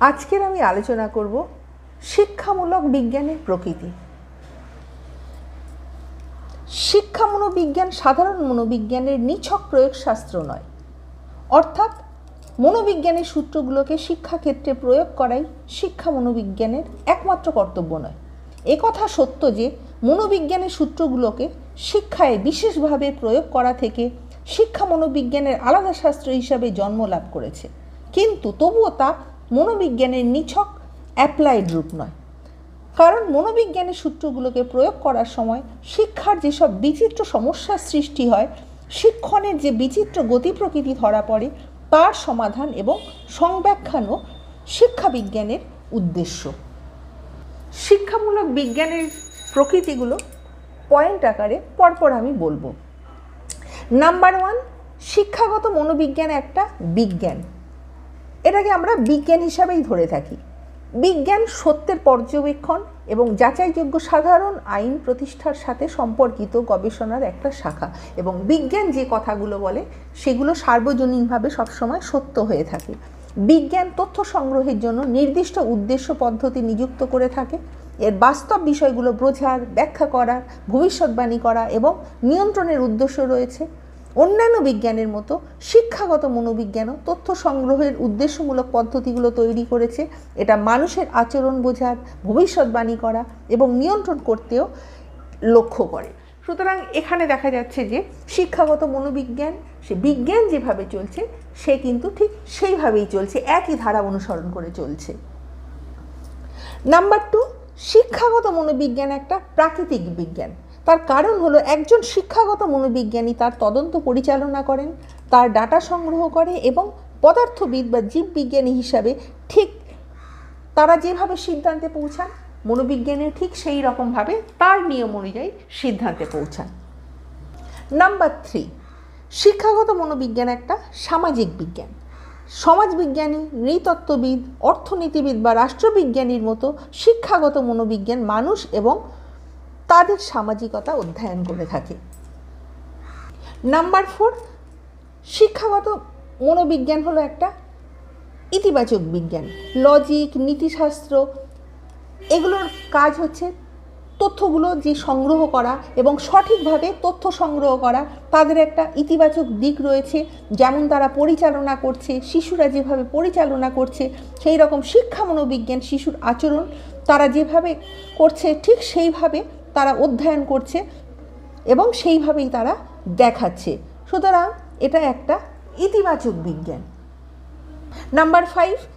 আজকের আমি আলোচনা করব শিক্ষামূলক বিজ্ঞানের প্রকৃতি। শিক্ষা মনোবিজ্ঞান সাধারণ মনোবিজ্ঞানের নিছক প্রয়োগশাস্ত্র নয়, অর্থাৎ মনোবিজ্ঞানের সূত্রগুলোকে শিক্ষাক্ষেত্রে প্রয়োগ করাই শিক্ষা মনোবিজ্ঞানের একমাত্র কর্তব্য নয়। একথা সত্য যে মনোবিজ্ঞানের সূত্রগুলোকে শিক্ষায় বিশেষভাবে প্রয়োগ করা থেকে শিক্ষা মনোবিজ্ঞানের আলাদা শাস্ত্র হিসাবে জন্ম লাভ করেছে, কিন্তু তবুও তা মনোবিজ্ঞানের নিছক অ্যাপ্লাইড রূপ নয়। কারণ মনোবিজ্ঞানের সূত্রগুলোকে প্রয়োগ করার সময় শিক্ষার যেসব বিচিত্র সমস্যার সৃষ্টি হয়, শিক্ষণের যে বিচিত্র গতি প্রকৃতি ধরা পড়ে, তার সমাধান এবং সংব্যাখ্যানও শিক্ষাবিজ্ঞানের উদ্দেশ্য। শিক্ষামূলক বিজ্ঞানের প্রকৃতিগুলো পয়েন্ট আকারে পরপর আমি বলবো। নাম্বার 1, শিক্ষাগত মনোবিজ্ঞান একটা বিজ্ঞান। এটাকে আমরা বিজ্ঞান হিসাবেই ধরে থাকি। বিজ্ঞান সত্যের পর্যবেক্ষণ এবং যাচাইযোগ্য সাধারণ আইন প্রতিষ্ঠার সাথে সম্পর্কিত গবেষণার একটা শাখা, এবং বিজ্ঞান যে কথাগুলো বলে সেগুলো সার্বজনীনভাবে সবসময় সত্য হয়ে থাকে। বিজ্ঞান তথ্য সংগ্রহের জন্য নির্দিষ্ট উদ্দেশ্য পদ্ধতি নিযুক্ত করে থাকে। এর বাস্তব বিষয়গুলো বোঝার, ব্যাখ্যা করার, ভবিষ্যৎবাণী করা এবং নিয়ন্ত্রণের উদ্দেশ্য রয়েছে। অন্যান্য বিজ্ঞানের মতো শিক্ষাগত মনোবিজ্ঞানও তথ্য সংগ্রহের উদ্দেশ্যমূলক পদ্ধতিগুলো তৈরি করেছে। এটা মানুষের আচরণ বোঝার, ভবিষ্যৎবাণী করা এবং নিয়ন্ত্রণ করতেও লক্ষ্য করে। সুতরাং এখানে দেখা যাচ্ছে যে শিক্ষাগত মনোবিজ্ঞান, সে বিজ্ঞান যেভাবে চলছে সে কিন্তু ঠিক সেইভাবেই চলছে, একই ধারা অনুসরণ করে চলছে। নাম্বার 2, শিক্ষাগত মনোবিজ্ঞান একটা প্রাকৃতিক বিজ্ঞান। তার কারণ হলো একজন শিক্ষাগত মনোবিজ্ঞানী তার তদন্ত পরিচালনা করেন, তার ডাটা সংগ্রহ করে এবং পদার্থবিদ বা জীববিজ্ঞানী হিসাবে ঠিক তারা যেভাবে সিদ্ধান্তে পৌঁছান, মনোবিজ্ঞানের ঠিক সেই রকমভাবে তার নিয়ম অনুযায়ী সিদ্ধান্তে পৌঁছান। নাম্বার 3, শিক্ষাগত মনোবিজ্ঞান একটা সামাজিক বিজ্ঞান। সমাজবিজ্ঞানী, নৃতত্ত্ববিদ, অর্থনীতিবিদ বা রাষ্ট্রবিজ্ঞানীর মতো শিক্ষাগত মনোবিজ্ঞান মানুষ এবং তাদের সামাজিকতা অধ্যয়ন করে থাকে। নাম্বার 4, শিক্ষাগত মনোবিজ্ঞান হলো একটা ইতিবাচক বিজ্ঞান। লজিক, নীতিশাস্ত্র এগুলোর কাজ হচ্ছে তথ্যগুলো যে সংগ্রহ করা এবং সঠিকভাবে তথ্য সংগ্রহ করা। তাদের একটা ইতিবাচক দিক রয়েছে, যেমন তারা পরিচালনা করছে, শিশুরা যেভাবে পরিচালনা করছে সেই রকম শিক্ষা মনোবিজ্ঞান শিশুর আচরণ তারা যেভাবে করছে ঠিক সেইভাবে তারা অধ্যয়ন করছে এবং সেইভাবেই তারা দেখাচ্ছে। সুতরাং এটা একটা ইতিবাচক বিজ্ঞান। নাম্বার 5,